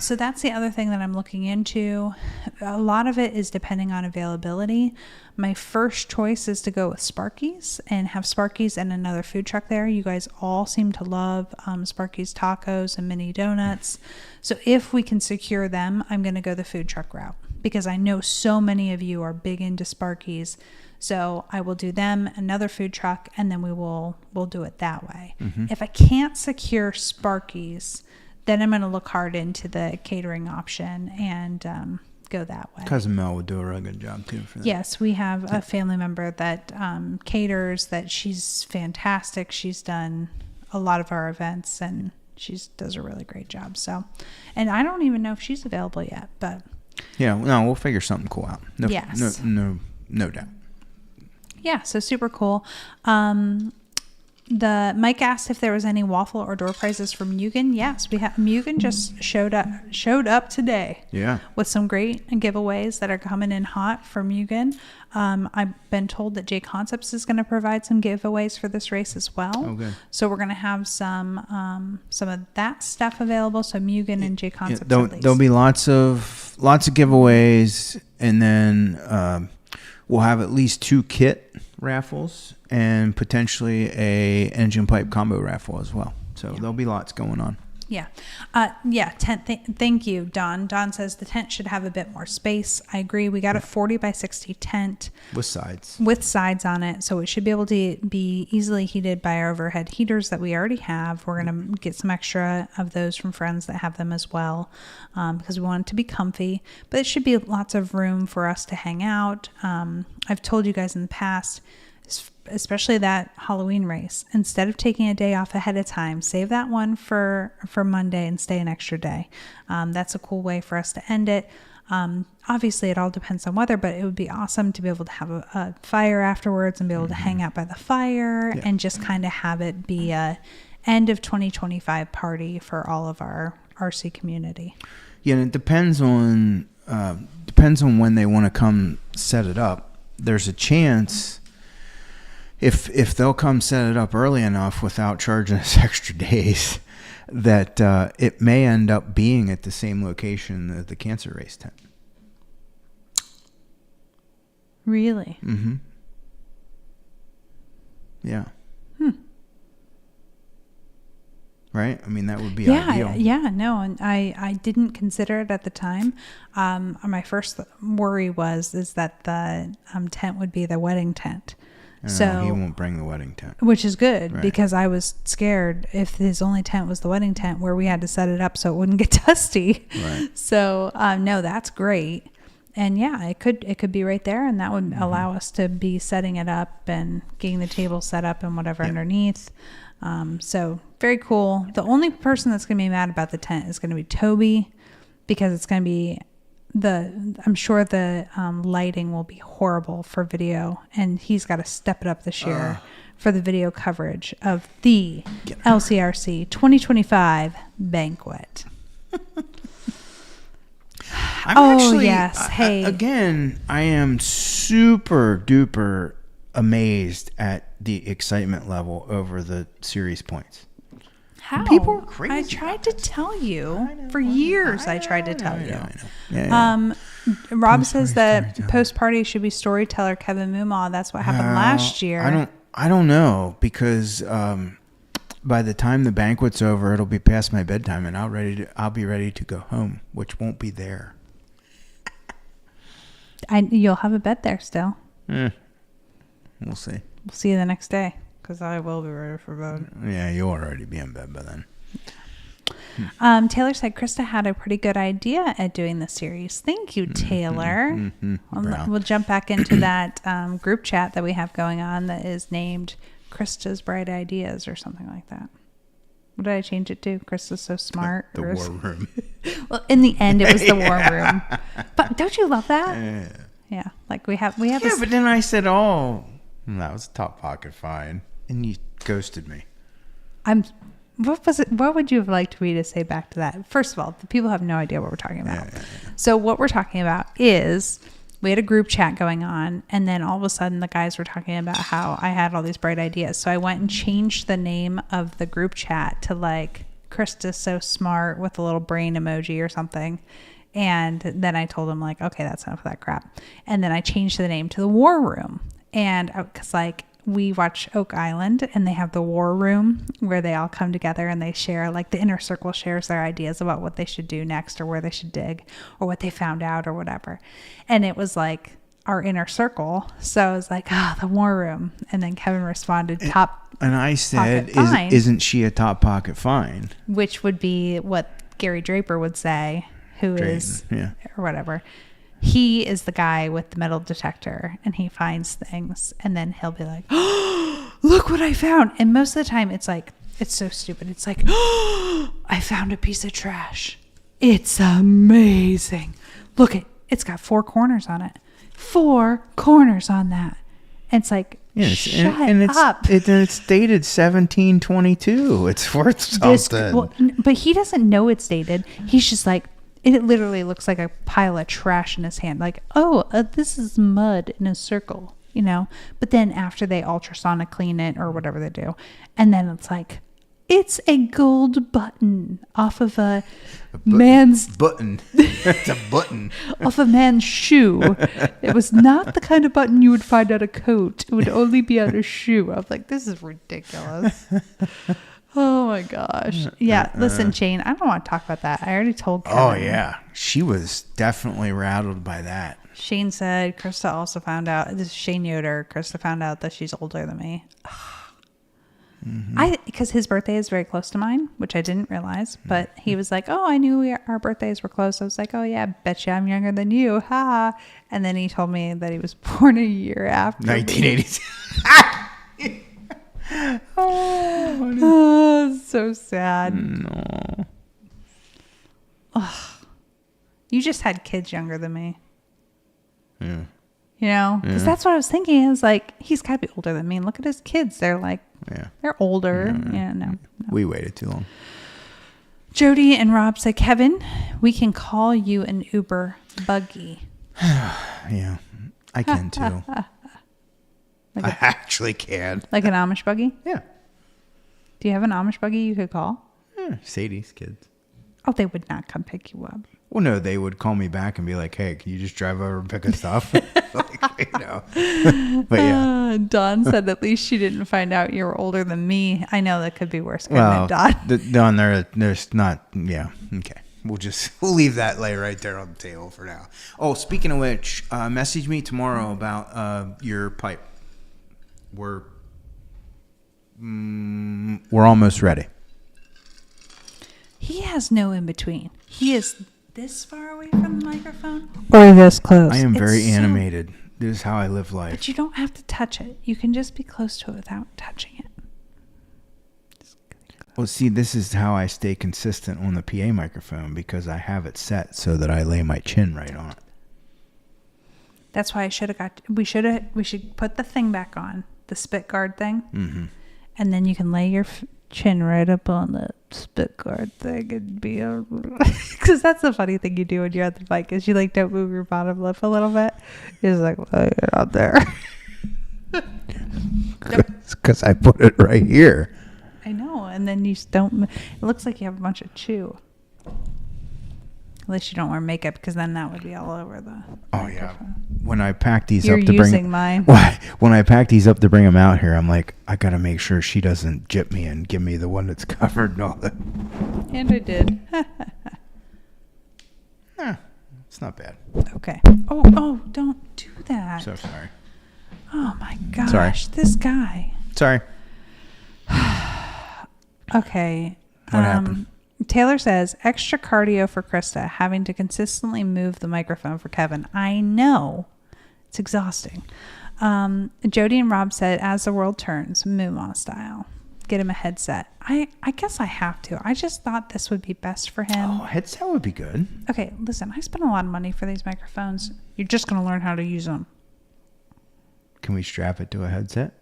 So that's the other thing that I'm looking into. A lot of it is depending on availability. My first choice is to go with Sparky's and have Sparky's and another food truck there. You guys all seem to love Sparky's tacos and mini donuts. So if we can secure them, I'm going to go the food truck route because I know so many of you are big into Sparky's. So I will do them, another food truck, and then we'll do it that way. If I can't secure Sparky's, then I'm going to look hard into the catering option and go that way. Cousin Mel would do a really good job too for that. Yes, we have a family member that caters, that she's fantastic. She's done a lot of our events, and she does a really great job. So, and I don't even know if she's available yet, but yeah, no, we'll figure something cool out. No doubt. Yeah, so super cool. Mike asked if there was any waffle or door prizes from Mugen. Yes, we have. Mugen just showed up today. Yeah, with some great giveaways that are coming in hot from Mugen. I've been told that J Concepts is going to provide some giveaways for this race as well. Oh, good. So we're going to have some of that stuff available. So Mugen and J Concepts. There'll be lots of giveaways, and then we'll have at least 2 kit raffles and potentially a engine pipe combo raffle as well. So there'll be lots going on. Yeah. Tent. Thank you, Don. Don says the tent should have a bit more space. I agree. We got a 40 by 60 tent with sides on it. So it should be able to be easily heated by our overhead heaters that we already have. We're going to get some extra of those from friends that have them as well, because we want it to be comfy, but it should be lots of room for us to hang out. I've told you guys in the past, especially that Halloween race, instead of taking a day off ahead of time, save that one for Monday and stay an extra day. That's a cool way for us to end it. Obviously it all depends on weather, but it would be awesome to be able to have a fire afterwards and be able to hang out by the fire and just kind of have it be a end of 2025 party for all of our RC community. Yeah, and it depends on when they want to come set it up. There's a chance if they'll come set it up early enough without charging us extra days, that it may end up being at the same location as the cancer race tent. Really? Mm-hmm. Yeah. Right? I mean, that would be ideal. Yeah, no, and I didn't consider it at the time. My first worry is that the tent would be the wedding tent. So he won't bring the wedding tent, which is good, right? Because I was scared if his only tent was the wedding tent, where we had to set it up so it wouldn't get dusty. Right. So no, that's great, and yeah, it could be right there, and that would allow us to be setting it up and getting the table set up and whatever underneath. So very cool. The only person that's going to be mad about the tent is going to be Toby, because it's going to be I'm sure the lighting will be horrible for video, and he's got to step it up this year for the video coverage of the LCRC 2025 banquet. Hey. Again, I am super duper amazed at the excitement level over the series points. How? People are crazy. I tried to tell you for years. I tried to tell you. I know. Yeah. Rob says that post party should be storyteller Kevin Mummah. That's what happened last year. I don't know, because by the time the banquet's over, it'll be past my bedtime, and I'll be ready to go home, which won't be there. You'll have a bed there still. We'll see. We'll see you the next day, because I will be ready for bed. Yeah, you'll already be in bed by then. Taylor said Christa had a pretty good idea at doing the series. Thank you, Taylor. We'll jump back into that group chat that we have going on that is named Christa's Bright Ideas or something like that. What did I change it to? Christa's So Smart? The war room. Well, in the end, it was the war room. But don't you love that? Yeah. Like we have Yeah, but then I said, oh, that was a Top Pocket find. And you ghosted me. What was it? What would you have liked me to say back to that? First of all, the people have no idea what we're talking about. Yeah. So what we're talking about is we had a group chat going on, and then all of a sudden the guys were talking about how I had all these bright ideas. So I went and changed the name of the group chat to like Christa's So Smart with a little brain emoji or something. And then I told them like, okay, that's enough of that crap. And then I changed the name to the War Room. And because like we watch Oak Island and they have the War Room where they all come together and they share, like the inner circle shares their ideas about what they should do next or where they should dig or what they found out or whatever. And it was like our inner circle. So I was like, the War Room. And then Kevin responded, Top And I said, Pocket Find, isn't she a Top Pocket find? which would be what Gary Draper would say, who is, or whatever. He is the guy with the metal detector and he finds things and then he'll be like, oh, look what I found. And most of the time it's like, it's so stupid. It's like, oh, I found a piece of trash. It's amazing. Look, it's got 4 corners on it. 4 corners on that. And it's like, shut up. It's dated 1722. It's worth something. But he doesn't know it's dated. He's just like, it literally looks like a pile of trash in his hand. Like, this is mud in a circle, you know? But then after they ultrasonic clean it or whatever they do, and then it's like, it's a gold button off of a man's... Button. It's a button. Off a man's shoe. It was not the kind of button you would find on a coat. It would only be on a shoe. I was like, this is ridiculous. Oh my gosh. Yeah. Listen, Shane, I don't want to talk about that. I already told Kevin. Oh yeah. She was definitely rattled by that. Shane said Christa also found out, this is Shane Yoder, Christa found out that she's older than me. Because his birthday is very close to mine, which I didn't realize, but he was like, oh, I knew our birthdays were close. I was like, oh yeah, bet you I'm younger than you. Ha. And then he told me that he was born a year after 1980. Oh, so sad. No. Ugh. You just had kids younger than me. Yeah. You know? Because that's what I was thinking. I was like, he's got to be older than me. And look at his kids. They're like, they're older. Yeah, no. We waited too long. Jody and Rob said, Kevin, we can call you an Uber buggy. Yeah, I can too. Like I actually can. Like an Amish buggy? Yeah. Do you have an Amish buggy you could call? Yeah, Sadie's kids. Oh, they would not come pick you up. Well, no, they would call me back and be like, hey, can you just drive over and pick us up? Like, you know. But yeah. Dawn said at least she didn't find out you were older than me. I know that could be worse. Well, Dawn. Dawn, there's not, yeah. Okay. We'll leave that right there on the table for now. Oh, speaking of which, message me tomorrow about your pipe. We're almost ready. He has no in between. He is this far away from the microphone or this close. I am very animated. This is how I live life. But you don't have to touch it. You can just be close to it without touching it. Well, see, this is how I stay consistent on the PA microphone because I have it set so that I lay my chin right on it. That's why we should put the thing back on, the spit guard thing. Mm-hmm. And then you can lay your chin right up on the spit guard thing and be because that's the funny thing you do when you're at the bike is you like don't move your bottom lip a little bit. You're just like, lay it out there. Because I put it right here. I know. And then you don't, it looks like you have a bunch of chew. At least you don't wear makeup because then that would be all over the. Oh yeah. When I pack these You're up to using mine. When I pack these up to bring them out here, I'm like, I gotta make sure she doesn't jip me and give me the one that's covered and all that. And I did. It's not bad. Okay. Oh, don't do that. So sorry. Oh my gosh. Sorry. This guy. Sorry. Okay. What happened? Taylor says, extra cardio for Christa, having to consistently move the microphone for Kevin. I know. It's exhausting. Jody and Rob said, as the world turns, Mummah style. Get him a headset. I guess I have to. I just thought this would be best for him. Oh, headset would be good. Okay, listen, I spent a lot of money for these microphones. You're just going to learn how to use them. Can we strap it to a headset?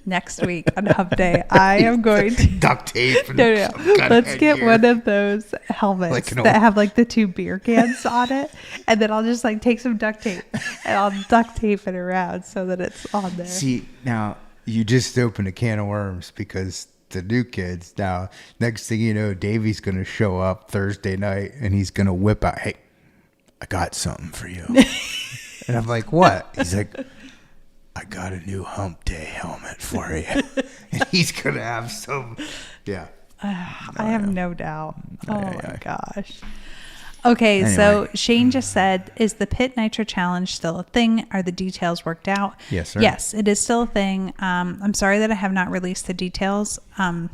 Next week on Hump Day, I am going to duct tape. And no. Let's get one of those helmets like that have like the 2 beer cans on it, and then I'll just like take some duct tape and I'll duct tape it around so that it's on there. See, now you just opened a can of worms because the new kids now. Next thing you know, Davey's going to show up Thursday night and he's going to whip out, "Hey, I got something for you." And I'm like, "What?" He's like, "I got a new Hump Day helmet for you." And he's going to have some, yeah. I have no doubt. My gosh. Okay, Anyway. So Shane just said, is the Pit Nitro Challenge still a thing? Are the details worked out? Yes, sir. Yes, it is still a thing. I'm sorry that I have not released the details on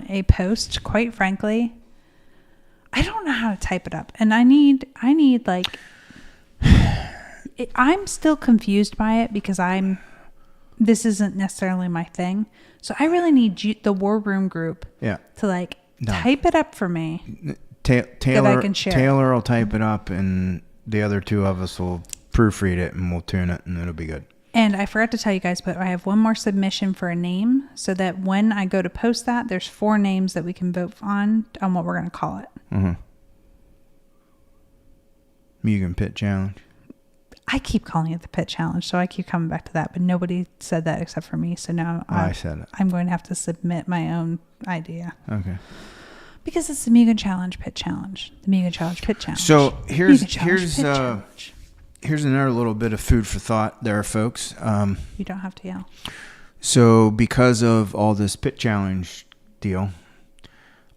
a post, quite frankly. I don't know how to type it up. And I need like... I'm still confused by it because this isn't necessarily my thing. So I really need the War Room group to like type it up for me. Taylor, that I can share. Taylor will type it up and the other 2 of us will proofread it and we'll tune it and it'll be good. And I forgot to tell you guys, but I have one more submission for a name so that when I go to post that, there's 4 names that we can vote on what we're going to call it. Mm-hmm. Mugen Pit Challenge. I keep calling it the Pit Challenge, so I keep coming back to that, but nobody said that except for me. So now I said it. I'm going to have to submit my own idea. Okay. Because it's the Mugen Challenge Pit Challenge. The Mugen Challenge Pit Challenge. So here's Challenge. Here's another little bit of food for thought there, folks. You don't have to yell. So because of all this Pit Challenge deal,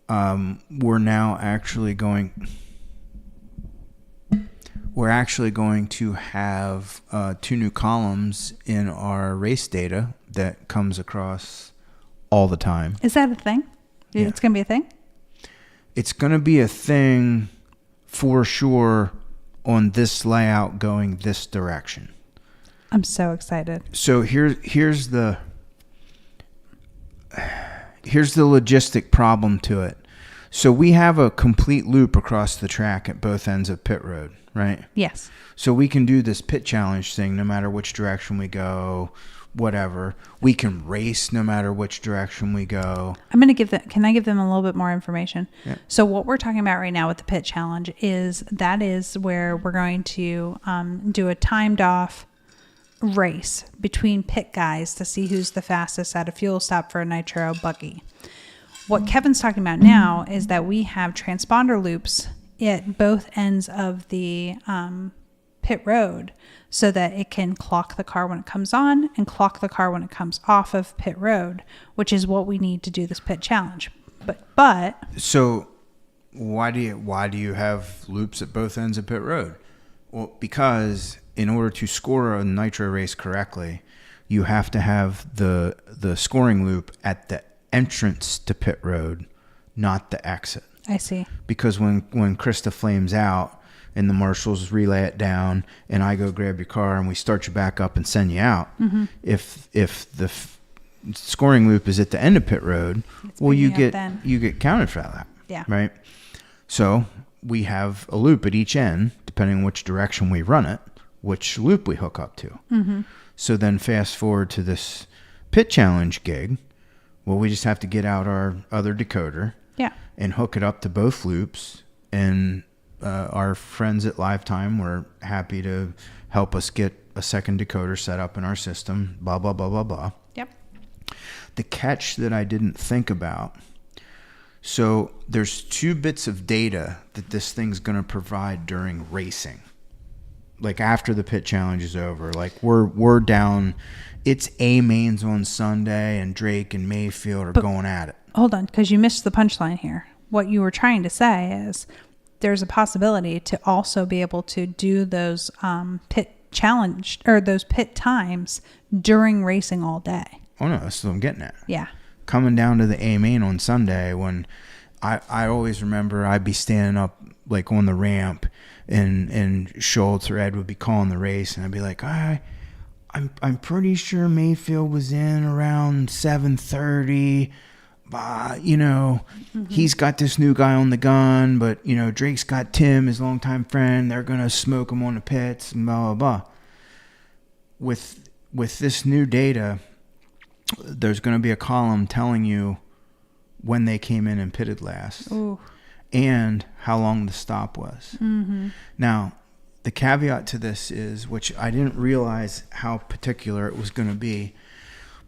we're actually going to have 2 new columns in our race data that comes across all the time. Is that a thing? Yeah. It's going to be a thing? It's going to be a thing for sure on this layout going this direction. I'm so excited. So here's the logistic problem to it. So we have a complete loop across the track at both ends of pit road, right? Yes. So we can do this pit challenge thing no matter which direction we go, whatever. We can race no matter which direction we go. Can I give them a little bit more information? Yeah. So what we're talking about right now with the pit challenge is where we're going to do a timed off race between pit guys to see who's the fastest at a fuel stop for a nitro buggy. What Kevin's talking about now is that we have transponder loops at both ends of the pit road so that it can clock the car when it comes on and clock the car when it comes off of pit road, which is what we need to do this pit challenge. But so why do you have loops at both ends of pit road? Well, because in order to score a nitro race correctly, you have to have the scoring loop at the entrance to pit road, not the exit. I see. Because when Christa flames out and the marshals relay it down and I go grab your car and we start you back up and send you out, if the scoring loop is at the end of pit road, you get counted for that. Yeah. Right. So we have a loop at each end, depending on which direction we run it, which loop we hook up to. Mm-hmm. So then fast forward to this pit challenge gig. Well, we just have to get out our other decoder and hook it up to both loops. And our friends at Lifetime were happy to help us get a second decoder set up in our system, blah, blah, blah, blah, blah. Yep. The catch that I didn't think about. So there's 2 bits of data that this thing's going to provide during racing. Like after the pit challenge is over, like we're down. It's A mains on Sunday and Drake and Mayfield are going at it. Hold on, because you missed the punchline here. What you were trying to say is there's a possibility to also be able to do those pit challenge or those pit times during racing all day. Oh no, that's what I'm getting at. Yeah. coming down to the A main on Sunday when I always remember I'd be standing up like on the ramp and Schultz or Ed would be calling the race and I'd be like, I'm pretty sure Mayfield was in around 7:30. You know, he's got this new guy on the gun, but you know, Drake's got Tim, his longtime friend. They're gonna smoke him on the pits, and blah blah blah. With this new data, there's gonna be a column telling you when they came in and pitted last, and how long the stop was. Now, the caveat to this is, which I didn't realize how particular it was gonna be,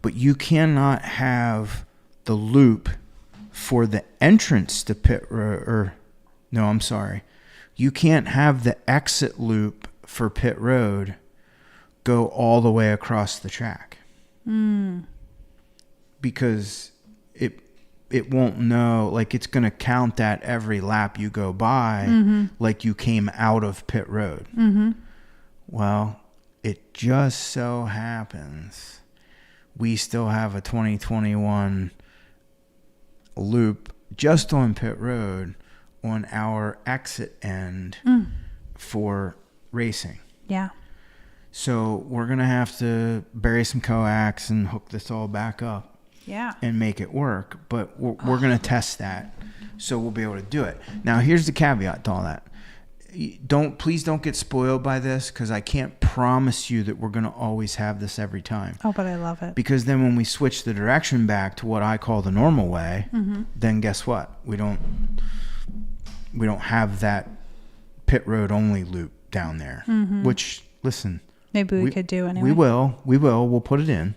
but you cannot have the loop for the entrance to pit you can't have the exit loop for pit road go all the way across the track because it won't know, like it's going to count that every lap you go by like you came out of pit road. Well, it just so happens we still have a 2021 loop just on pit road on our exit end for racing. Yeah. So we're going to have to bury some coax and hook this all back up. Yeah. And make it work. But we're going to test that. So we'll be able to do it. Now, here's the caveat to all that. Please don't get spoiled by this because I can't promise you that we're going to always have this every time. Oh, but I love it. Because then when we switch the direction back to what I call the normal way, then guess what? We don't have that pit road only loop down there. Which, listen, maybe we could do anyway. We will. We'll put it in.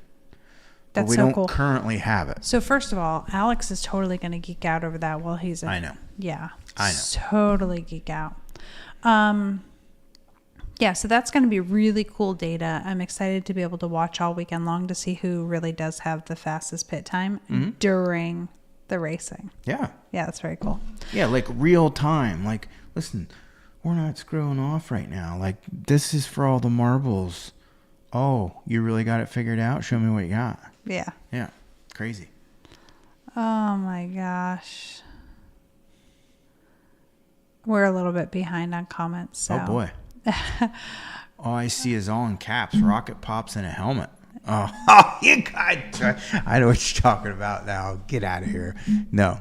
That's but we so don't cool. currently have it. So first of all, Alex is totally going to geek out over that while he's in. I know. Yeah. I know. Totally geek out. Yeah, so that's going to be really cool data. I'm excited to be able to watch all weekend long to see who really does have the fastest pit time during the racing. Yeah. Yeah, that's very cool. Yeah, like real time. Like, listen, we're not screwing off right now. Like, this is for all the marbles. Oh, you really got it figured out? Show me what you got. Yeah. Yeah. Crazy. Oh my gosh. We're a little bit behind on comments. So. Oh boy. All I see is all in caps, rocket pops and a helmet. Oh, you got. I know what you're talking about now. Get out of here. No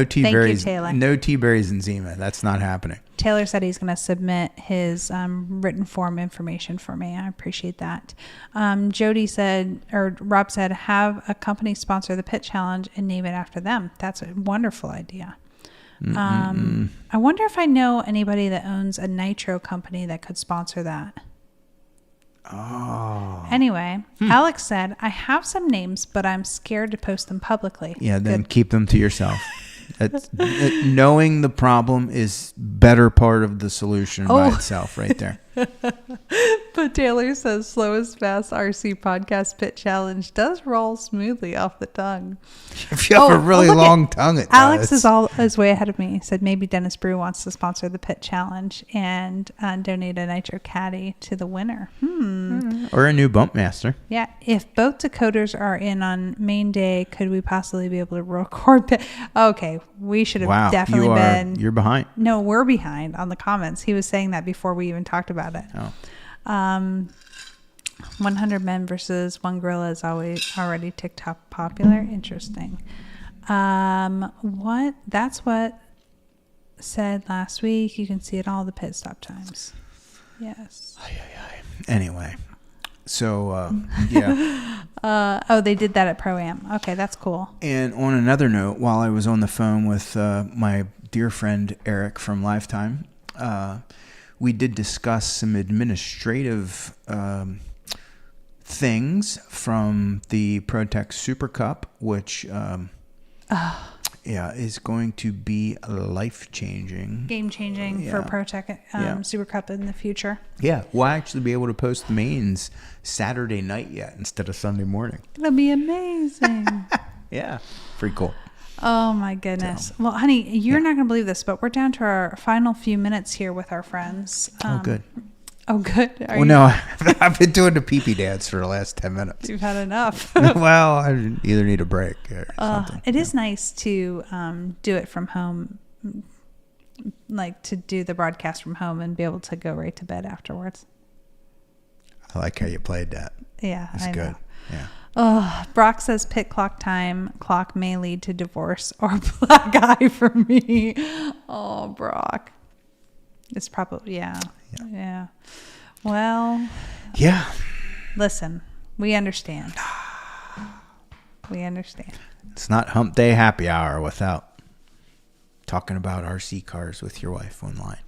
T-berries. No T-berries in Zima. That's not happening. Taylor said he's going to submit his written form information for me. I appreciate that. Jody said, or Rob said, have a company sponsor the pit challenge and name it after them. That's a wonderful idea. I wonder if I know anybody that owns a nitro company that could sponsor that. Oh. Anyway, Alex said, I have some names, but I'm scared to post them publicly. Yeah, then keep them to yourself. Knowing the problem is better part of the solution by itself right there. But Taylor says slowest fast RC podcast pit challenge does roll smoothly off the tongue. If you have a really long tongue, it Alex does. is way ahead of me. He said maybe Dennis Brew wants to sponsor the pit challenge and donate a nitro caddy to the winner. Or a new bump master. Yeah. If both Dakoters are in on main day, could we possibly be able to record pit? Okay. We should have definitely been. You're behind. No, we're behind on the comments. He was saying that before we even talked about it. Oh. 100 men versus one gorilla is already TikTok popular. Interesting. That's what said last week. You can see it all the pit stop times. Yes. Anyway, so yeah. They did that at Pro-Am. Okay, that's cool. And on another note, while I was on the phone with my dear friend Eric from Lifetime, we did discuss some administrative things from the ProTech Super Cup, which is going to be life-changing. Game-changing for ProTech Super Cup in the future. Yeah, we'll actually be able to post the mains Saturday night yet instead of Sunday morning. It'll be amazing. Yeah, pretty cool. Oh my goodness. Well, honey, you're not going to believe this, but we're down to our final few minutes here with our friends. Oh, good. Oh, good. No, I've been doing the pee-pee dance for the last 10 minutes. You've had enough. Well, I either need a break or something. It is nice to do it from home, like to do the broadcast from home and be able to go right to bed afterwards. I like how you played that. Yeah, That's good. know. Yeah. Oh, Brock says pit clock time. Clock may lead to divorce or black eye for me. Oh, Brock. It's probably, yeah. Well. Yeah. Listen, we understand. We understand. It's not hump day happy hour without talking about RC cars with your wife online.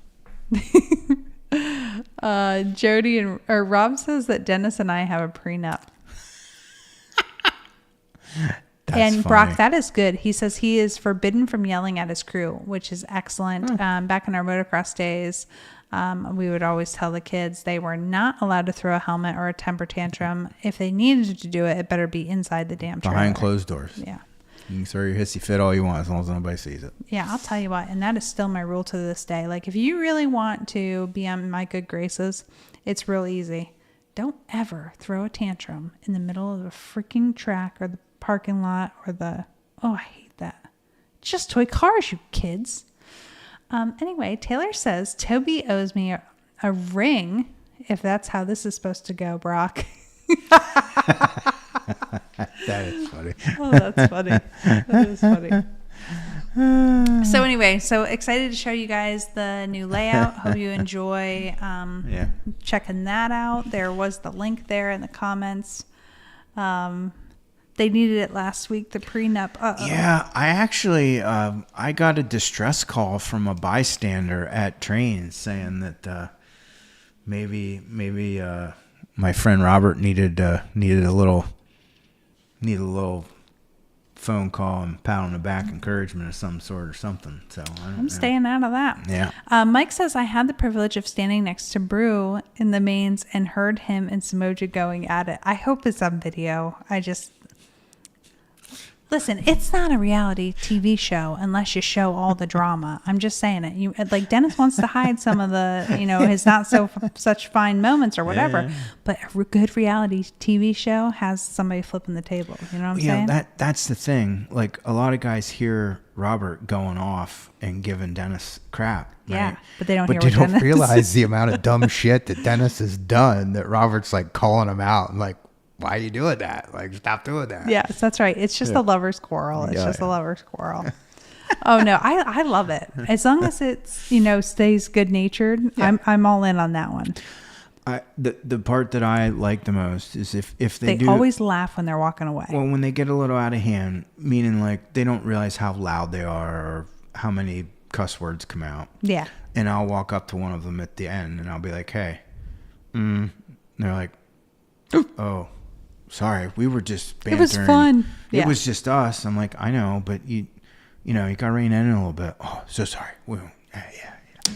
Jody or Rob says that Dennis and I have a prenup. And funny. Brock, that is good. He says he is forbidden from yelling at his crew, which is excellent. Back in our motocross days, we would always tell the kids they were not allowed to throw a helmet or a temper tantrum. If they needed to do it, it better be inside the damn trailer. Behind closed doors. Yeah. You can throw your hissy fit all you want as long as nobody sees it. Yeah, I'll tell you what, and that is still my rule to this day. Like, if you really want to be on my good graces, it's real easy. Don't ever throw a tantrum in the middle of the freaking track or the parking lot or I hate that. Just toy cars, you kids. Anyway, Taylor says Toby owes me a ring, if that's how this is supposed to go, Brock. That is funny. Oh, that's funny. That is funny. So anyway, so excited to show you guys the new layout. Hope you enjoy checking that out. There was the link there in the comments. They needed it last week, the prenup. Yeah, I actually I got a distress call from a bystander at trains saying that maybe my friend Robert needed a little phone call and pat on the back encouragement of some sort or something. So I'm staying out of that. Yeah. Mike says I had the privilege of standing next to Brew in the mains and heard him and Samoja going at it. I hope it's on video. Listen, it's not a reality TV show unless you show all the drama. I'm just saying it. You like Dennis wants to hide some of the, his not such fine moments or whatever. Yeah. But a good reality TV show has somebody flipping the table. You know what I'm saying? That's the thing. Like a lot of guys hear Robert going off and giving Dennis crap. Right? Yeah, but they don't. But they don't realize the amount of dumb shit that Dennis has done. That Robert's like calling him out and like, why are you doing that? Like, stop doing that. Yes, that's right. It's just a lover's quarrel. It's just a lover's quarrel. Oh no, I love it. As long as it's stays good natured, I'm all in on that one. The part that I like the most is if they always laugh when they're walking away. Well, when they get a little out of hand, meaning like they don't realize how loud they are or how many cuss words come out. Yeah. And I'll walk up to one of them at the end and I'll be like, hey, and they're like, oh. Sorry, we were just bantering. It was fun. It was just us. I'm like, I know, but you got to rein in a little bit. Oh, so sorry.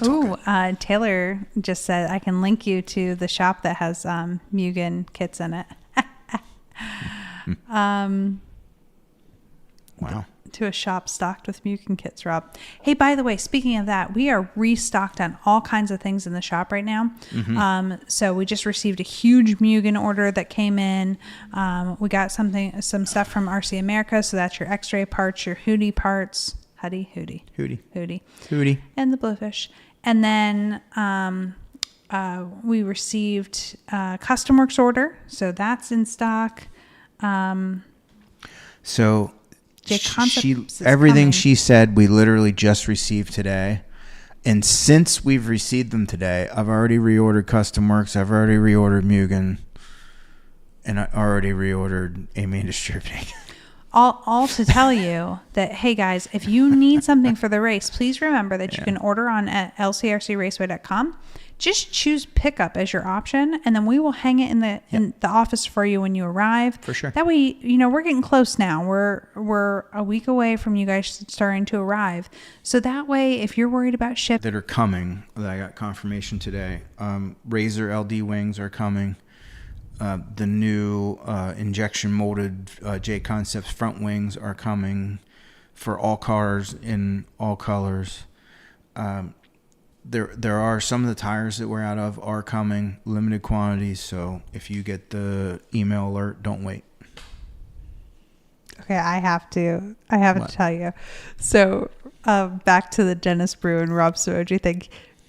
Ooh, Taylor just said I can link you to the shop that has Mugen kits in it. Wow. To a shop stocked with Mugen kits, Rob. Hey, by the way, speaking of that, we are restocked on all kinds of things in the shop right now. Mm-hmm. So we just received a huge Mugen order that came in. We got some stuff from RC America. So that's your X-ray parts, your Hootie parts. Hootie. And the Bluefish. And then we received a Custom Works order. So that's in stock. So everything she said we literally just received today, and since we've received them today, I've already reordered Custom Works, I've already reordered Mugen, and I already reordered Amy Distributing. All to tell you that, hey guys, if you need something for the race, please remember that you can order on at LCRCRaceway.com. Just choose pickup as your option, and then we will hang it in the office for you when you arrive. For sure. That way, we're getting close now. We're a week away from you guys starting to arrive. So that way, if you're worried about ship that are coming, that I got confirmation today. Razor LD wings are coming. The new injection molded J Concepts front wings are coming for all cars in all colors. there are some of the tires that we're out of are coming, limited quantities. So if you get the email alert, don't wait. Okay, I have to What? tell you. So back to the Dennis Brew and Rob Soji thing.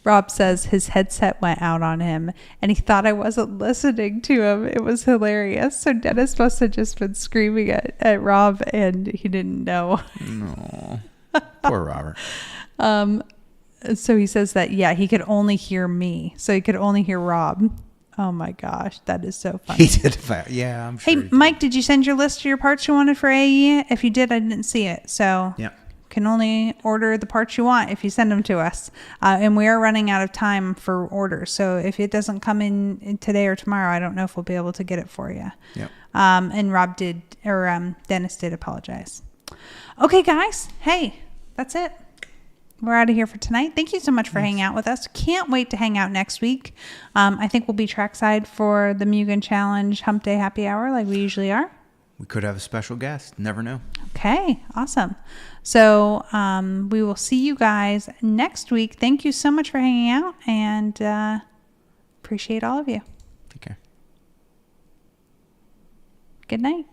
Rob says his headset went out on him and he thought I wasn't listening to him. It was hilarious. So Dennis must have just been screaming at Rob and he didn't know. No, poor Robert. So he says that, yeah, he could only hear me. So he could only hear Rob. Oh my gosh, that is so funny. He did. Yeah, I'm sure. Hey, Mike, did you send your list of your parts you wanted for AE? If you did, I didn't see it. So Yeah. can only order the parts you want if you send them to us. And we are running out of time for orders. So if it doesn't come in today or tomorrow, I don't know if we'll be able to get it for you. Yeah. And Dennis did apologize. Okay, guys. Hey, that's it. We're out of here for tonight. Thank you so much for hanging out with us. Can't wait to hang out next week. I think we'll be trackside for the Mugen Challenge Hump Day Happy Hour like we usually are. We could have a special guest. Never know. Okay, awesome. So we will see you guys next week. Thank you so much for hanging out and appreciate all of you. Take care. Good night.